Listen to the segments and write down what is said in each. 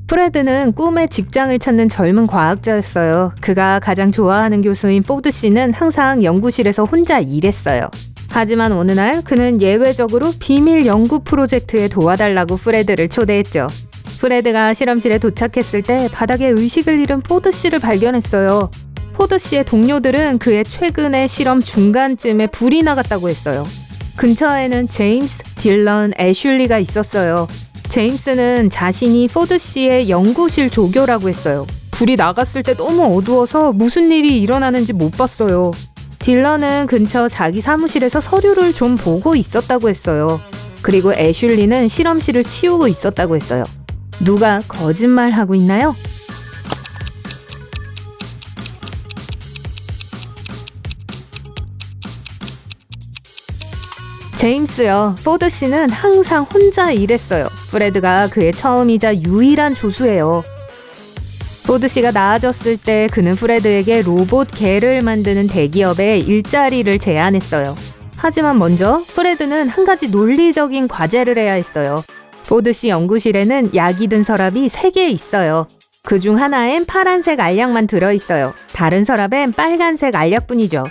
프레드는 꿈의 직장을 찾는 젊은 과학자였어요. 그가 가장 좋아하는 교수인 포드 씨는 항상 연구실에서 혼자 일했어요. 하지만 어느 날 그는 예외적으로 비밀 연구 프로젝트에 도와달라고 프레드를 초대했죠. 프레드가 실험실에 도착했을 때 바닥에 의식을 잃은 포드 씨를 발견했어요. 포드 씨의 동료들은 그의 최근의 실험 중간쯤에 불이 나갔다고 했어요. 근처에는 제임스, 딜런, 애슐리가 있었어요. 제임스는 자신이 포드 씨의 연구실 조교라고 했어요. 불이 나갔을 때 너무 어두워서 무슨 일이 일어나는지 못 봤어요. 딜런은 근처 자기 사무실에서 서류를 좀 보고 있었다고 했어요. 그리고 애슐리는 실험실을 치우고 있었다고 했어요. 누가 거짓말하고 있나요? 제임스요. 포드 씨는 항상 혼자 일했어요. 프레드가 그의 처음이자 유일한 조수예요. 포드 씨가 나아졌을 때 그는 프레드에게 로봇 개를 만드는 대기업에 일자리를 제안했어요. 하지만 먼저 프레드는 한 가지 논리적인 과제를 해야 했어요. 포드 씨 연구실에는 약이 든 서랍이 3개 있어요. 그중 하나엔 파란색 알약만 들어있어요. 다른 서랍엔 빨간색 알약뿐이죠.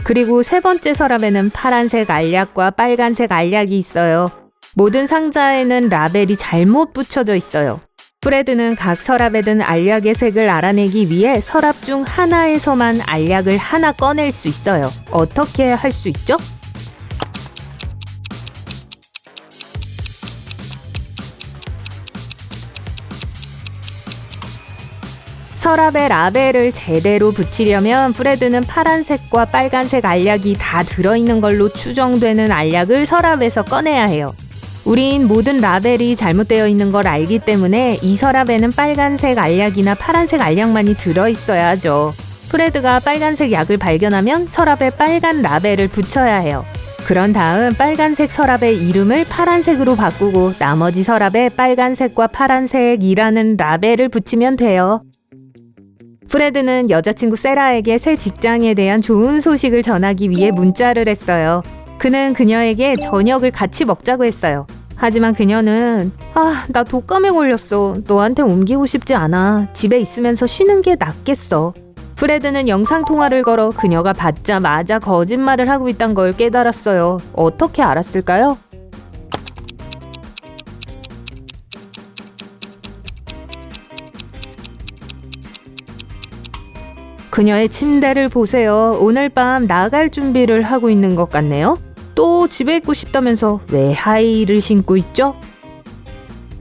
그리고 3번째 서랍에는 파란색 알약과 빨간색 알약이 있어요. 모든 상자에는 라벨이 잘못 붙여져 있어요. 프레드는 각 서랍에 든 알약의 색을 알아내기 위해 서랍 중 하나에서만 알약을 하나 꺼낼 수 있어요. 어떻게 할 수 있죠? 서랍에 라벨을 제대로 붙이려면 프레드는 파란색과 빨간색 알약이 다 들어있는 걸로 추정되는 알약을 서랍에서 꺼내야 해요. 우린 모든 라벨이 잘못되어 있는 걸 알기 때문에 이 서랍에는 빨간색 알약이나 파란색 알약만이 들어있어야 하죠. 프레드가 빨간색 약을 발견하면 서랍에 빨간 라벨을 붙여야 해요. 그런 다음 빨간색 서랍의 이름을 파란색으로 바꾸고 나머지 서랍에 빨간색과 파란색이라는 라벨을 붙이면 돼요. 프레드는 여자친구 세라에게 새 직장에 대한 좋은 소식을 전하기 위해 문자를 했어요. 그는 그녀에게 저녁을 같이 먹자고 했어요. 하지만 그녀는 나 독감에 걸렸어. 너한테 옮기고 싶지 않아. 집에 있으면서 쉬는 게 낫겠어. 프레드는 영상통화를 걸어 그녀가 받자마자 거짓말을 하고 있단 걸 깨달았어요. 어떻게 알았을까요? 그녀의 침대를 보세요. 오늘 밤 나갈 준비를 하고 있는 것 같네요. 또 집에 있고 싶다면서 왜 하이힐을 신고 있죠?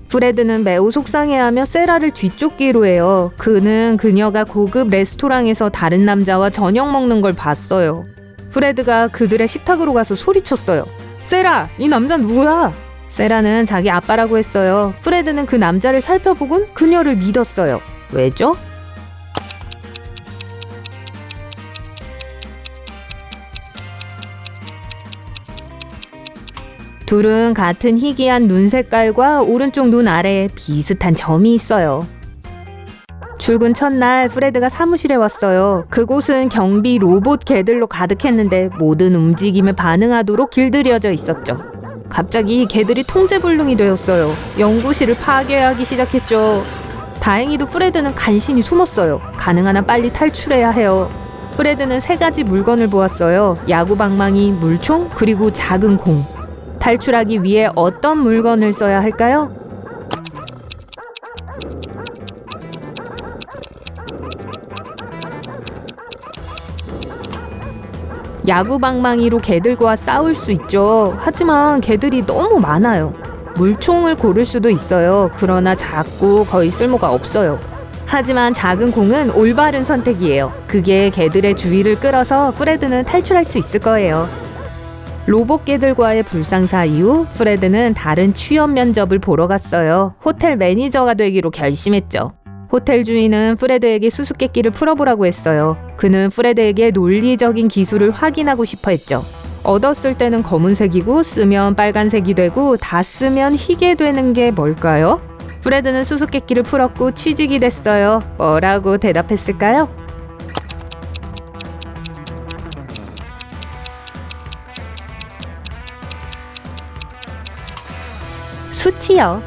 프레드는 매우 속상해하며 세라를 뒤쫓기로 해요. 그는 그녀가 고급 레스토랑에서 다른 남자와 저녁 먹는 걸 봤어요. 프레드가 그들의 식탁으로 가서 소리쳤어요. 세라, 이 남자 누구야? 세라는 자기 아빠라고 했어요. 프레드는 그 남자를 살펴보곤 그녀를 믿었어요. 왜죠? 둘은 같은 희귀한 눈 색깔과 오른쪽 눈 아래에 비슷한 점이 있어요. 출근 첫날 프레드가 사무실에 왔어요. 그곳은 경비 로봇 개들로 가득했는데 모든 움직임에 반응하도록 길들여져 있었죠. 갑자기 개들이 통제불능이 되었어요. 연구실을 파괴하기 시작했죠. 다행히도 프레드는 간신히 숨었어요. 가능한 한 빨리 탈출해야 해요. 프레드는 3가지 물건을 보았어요. 야구방망이, 물총, 그리고 작은 공. 탈출하기 위해 어떤 물건을 써야 할까요? 야구방망이로 개들과 싸울 수 있죠. 하지만 개들이 너무 많아요. 물총을 고를 수도 있어요. 그러나 작고 거의 쓸모가 없어요. 하지만 작은 공은 올바른 선택이에요. 그게 개들의 주의를 끌어서 프레드는 탈출할 수 있을 거예요. 로봇 개들과의 불상사 이후 프레드는 다른 취업 면접을 보러 갔어요. 호텔 매니저가 되기로 결심했죠. 호텔 주인은 프레드에게 수수께끼를 풀어보라고 했어요. 그는 프레드에게 논리적인 기술을 확인하고 싶어 했죠. 얻었을 때는 검은색이고 쓰면 빨간색이 되고 다 쓰면 희게 되는 게 뭘까요? 프레드는 수수께끼를 풀었고 취직이 됐어요. 뭐라고 대답했을까요? 수치요.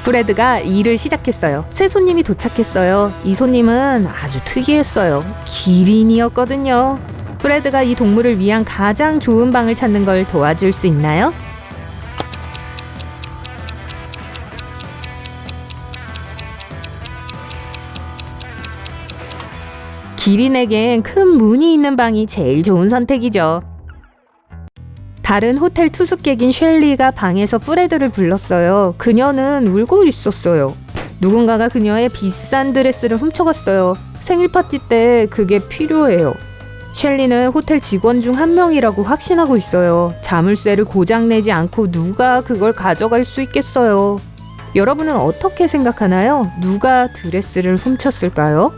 프레드가 일을 시작했어요. 새 손님이 도착했어요. 이 손님은 아주 특이했어요. 기린이었거든요. 프레드가 이 동물을 위한 가장 좋은 방을 찾는 걸 도와줄 수 있나요? 기린에겐 큰 문이 있는 방이 제일 좋은 선택이죠. 다른 호텔 투숙객인 셸리가 방에서 프레드를 불렀어요. 그녀는 울고 있었어요. 누군가가 그녀의 비싼 드레스를 훔쳐갔어요. 생일 파티 때 그게 필요해요. 셸리는 호텔 직원 중 한 명이라고 확신하고 있어요. 자물쇠를 고장내지 않고 누가 그걸 가져갈 수 있겠어요. 여러분은 어떻게 생각하나요? 누가 드레스를 훔쳤을까요?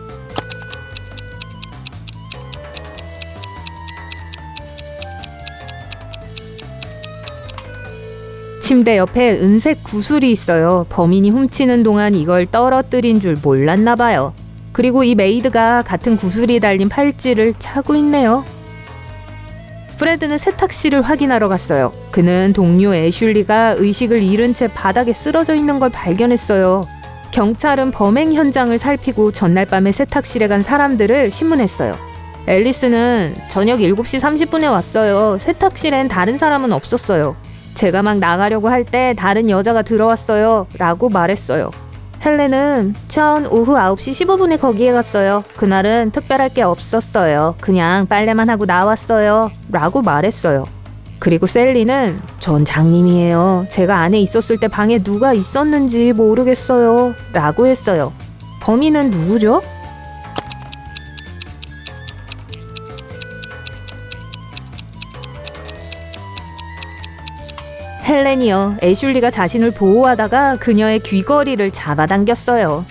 침대 옆에 은색 구슬이 있어요. 범인이 훔치는 동안 이걸 떨어뜨린 줄 몰랐나 봐요. 그리고 이 메이드가 같은 구슬이 달린 팔찌를 차고 있네요. 프레드는 세탁실을 확인하러 갔어요. 그는 동료 애슐리가 의식을 잃은 채 바닥에 쓰러져 있는 걸 발견했어요. 경찰은 범행 현장을 살피고 전날 밤에 세탁실에 간 사람들을 신문했어요. 앨리스는 저녁 7시 30분에 왔어요. 세탁실엔 다른 사람은 없었어요. 제가 막 나가려고 할 때 다른 여자가 들어왔어요. 라고 말했어요. 헬렌은 전 오후 9시 15분에 거기에 갔어요. 그날은 특별할 게 없었어요. 그냥 빨래만 하고 나왔어요. 라고 말했어요. 그리고 셀리는 전 장님이에요. 제가 안에 있었을 때 방에 누가 있었는지 모르겠어요. 라고 했어요. 범인은 누구죠? 헬렌이요. 애슐리가 자신을 보호하다가 그녀의 귀걸이를 잡아당겼어요.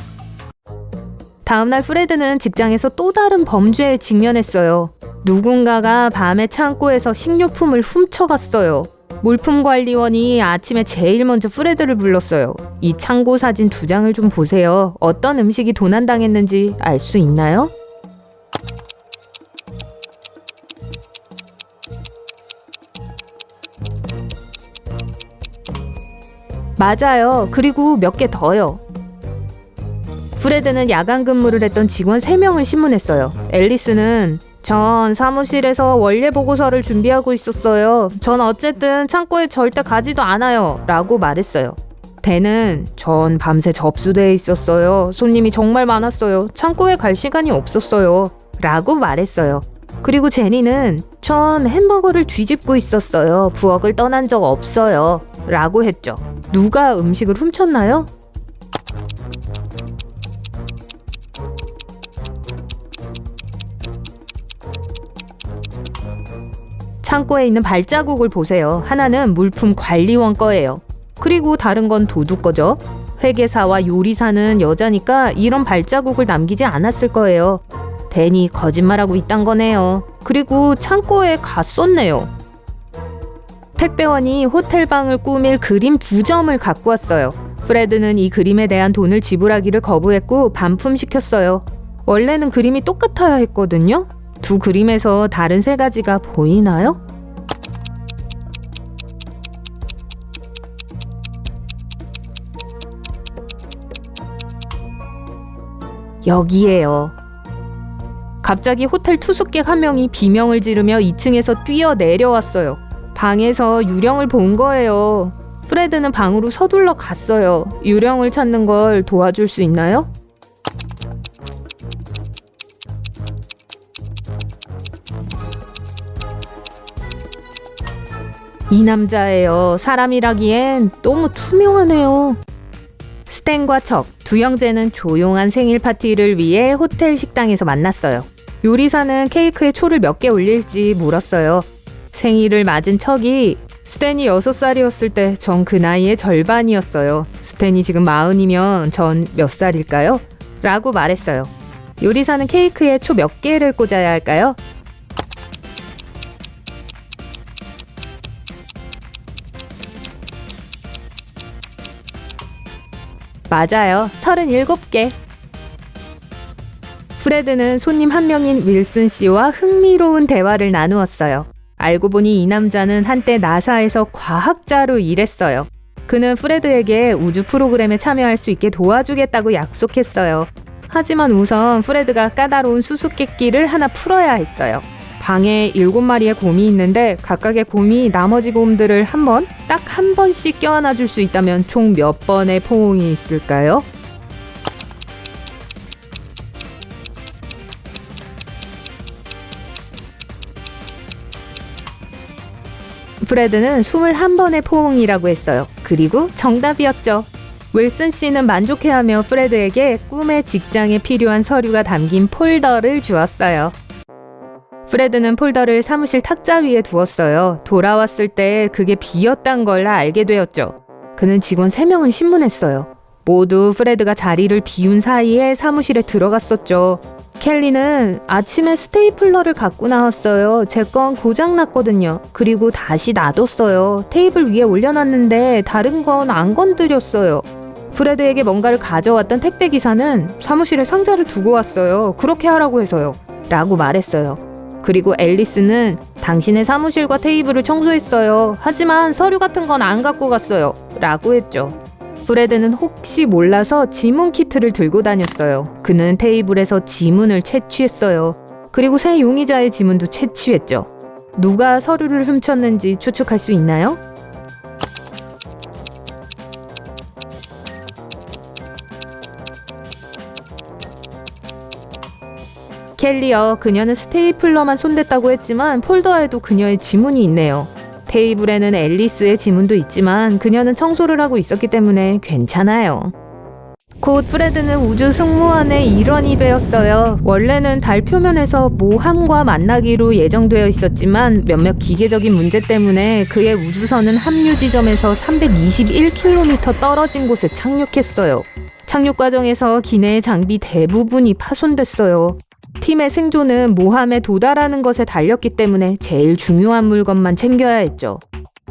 다음날 프레드는 직장에서 또 다른 범죄에 직면했어요. 누군가가 밤에 창고에서 식료품을 훔쳐갔어요. 물품관리원이 아침에 제일 먼저 프레드를 불렀어요. 이 창고 사진 2장을 좀 보세요. 어떤 음식이 도난당했는지 알 수 있나요? 맞아요. 그리고 몇 개 더요. 프레드는 야간 근무를 했던 직원 3명을 신문했어요. 앨리스는 전 사무실에서 원래 보고서를 준비하고 있었어요. 전 어쨌든 창고에 절대 가지도 않아요. 라고 말했어요. 댄은 전 밤새 접수대에 있었어요. 손님이 정말 많았어요. 창고에 갈 시간이 없었어요. 라고 말했어요. 그리고 제니는 전 햄버거를 뒤집고 있었어요. 부엌을 떠난 적 없어요. 라고 했죠. 누가 음식을 훔쳤나요? 창고에 있는 발자국을 보세요. 하나는 물품 관리원 거예요. 그리고 다른 건 도둑 거죠. 회계사와 요리사는 여자니까 이런 발자국을 남기지 않았을 거예요. 댄이 거짓말하고 있단 거네요. 그리고 창고에 갔었네요. 택배원이 호텔방을 꾸밀 그림 2점을 갖고 왔어요. 프레드는 이 그림에 대한 돈을 지불하기를 거부했고 반품시켰어요. 원래는 그림이 똑같아야 했거든요. 2 그림에서 다른 3가지가 보이나요? 여기에요. 갑자기 호텔 투숙객 한 명이 비명을 지르며 2층에서 뛰어 내려왔어요. 방에서 유령을 본 거예요. 프레드는 방으로 서둘러 갔어요. 유령을 찾는 걸 도와줄 수 있나요? 이 남자예요. 사람이라기엔 너무 투명하네요. 스탠과 척, 2 형제는 조용한 생일 파티를 위해 호텔 식당에서 만났어요. 요리사는 케이크에 초를 몇 개 올릴지 물었어요. 생일을 맞은 척이 스탠이 6살이었을 때 전 그 나이의 절반이었어요. 스탠이 지금 40이면 전 몇 살일까요? 라고 말했어요. 요리사는 케이크에 초 몇 개를 꽂아야 할까요? 맞아요. 37개. 프레드는 손님 한 명인 윌슨 씨와 흥미로운 대화를 나누었어요. 알고 보니 이 남자는 한때 나사에서 과학자로 일했어요. 그는 프레드에게 우주 프로그램에 참여할 수 있게 도와주겠다고 약속했어요. 하지만 우선 프레드가 까다로운 수수께끼를 하나 풀어야 했어요. 방에 7마리의 곰이 있는데 각각의 곰이 나머지 곰들을 딱 한 번씩 껴안아 줄 수 있다면 총 몇 번의 포옹이 있을까요? 프레드는 21번의 포옹이라고 했어요. 그리고 정답이었죠. 윌슨 씨는 만족해하며 프레드에게 꿈의 직장에 필요한 서류가 담긴 폴더를 주었어요. 프레드는 폴더를 사무실 탁자 위에 두었어요. 돌아왔을 때 그게 비었단 걸 알게 되었죠. 그는 직원 3명을 신문했어요. 모두 프레드가 자리를 비운 사이에 사무실에 들어갔었죠. 켈리는 아침에 스테이플러를 갖고 나왔어요. 제 건 고장났거든요. 그리고 다시 놔뒀어요. 테이블 위에 올려놨는데 다른 건 안 건드렸어요. 프레드에게 뭔가를 가져왔던 택배기사는 사무실에 상자를 두고 왔어요. 그렇게 하라고 해서요. 라고 말했어요. 그리고 앨리스는 당신의 사무실과 테이블을 청소했어요. 하지만 서류 같은 건 안 갖고 갔어요. 라고 했죠. 프레드는 혹시 몰라서 지문 키트를 들고 다녔어요. 그는 테이블에서 지문을 채취했어요. 그리고 새 용의자의 지문도 채취했죠. 누가 서류를 훔쳤는지 추측할 수 있나요? 켈리요. 그녀는 스테이플러만 손댔다고 했지만 폴더에도 그녀의 지문이 있네요. 테이블에는 앨리스의 지문도 있지만 그녀는 청소를 하고 있었기 때문에 괜찮아요. 곧 프레드는 우주 승무원의 일원이 되었어요. 원래는 달 표면에서 모함과 만나기로 예정되어 있었지만 몇몇 기계적인 문제 때문에 그의 우주선은 합류 지점에서 321km 떨어진 곳에 착륙했어요. 착륙 과정에서 기내의 장비 대부분이 파손됐어요. 팀의 생존은 모함에 도달하는 것에 달렸기 때문에 제일 중요한 물건만 챙겨야 했죠.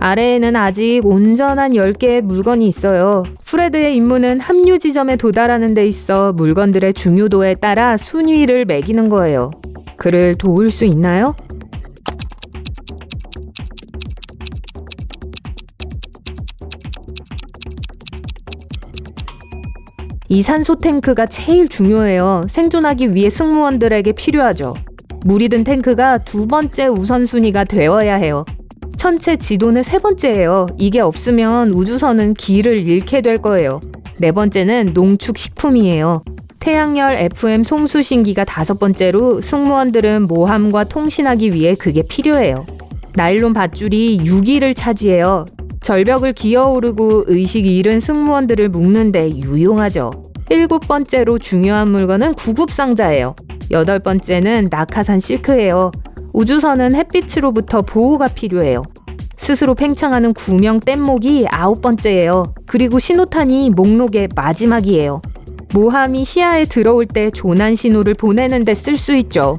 아래에는 아직 온전한 10개의 물건이 있어요. 프레드의 임무는 합류 지점에 도달하는 데 있어 물건들의 중요도에 따라 순위를 매기는 거예요. 그를 도울 수 있나요? 이 산소 탱크가 제일 중요해요. 생존하기 위해 승무원들에게 필요하죠. 물이 든 탱크가 2번째 우선순위가 되어야 해요. 천체 지도는 3번째예요. 이게 없으면 우주선은 길을 잃게 될 거예요. 4번째는 농축식품이에요. 태양열 FM 송수신기가 5번째로 승무원들은 모함과 통신하기 위해 그게 필요해요. 나일론 밧줄이 6위를 차지해요. 절벽을 기어오르고 의식 잃은 승무원들을 묶는데 유용하죠. 7번째로 중요한 물건은 구급상자예요. 8번째는 낙하산 실크예요. 우주선은 햇빛으로부터 보호가 필요해요. 스스로 팽창하는 구명 뗏목이 9번째예요. 그리고 신호탄이 목록의 마지막이에요. 모함이 시야에 들어올 때 조난 신호를 보내는 데 쓸 수 있죠.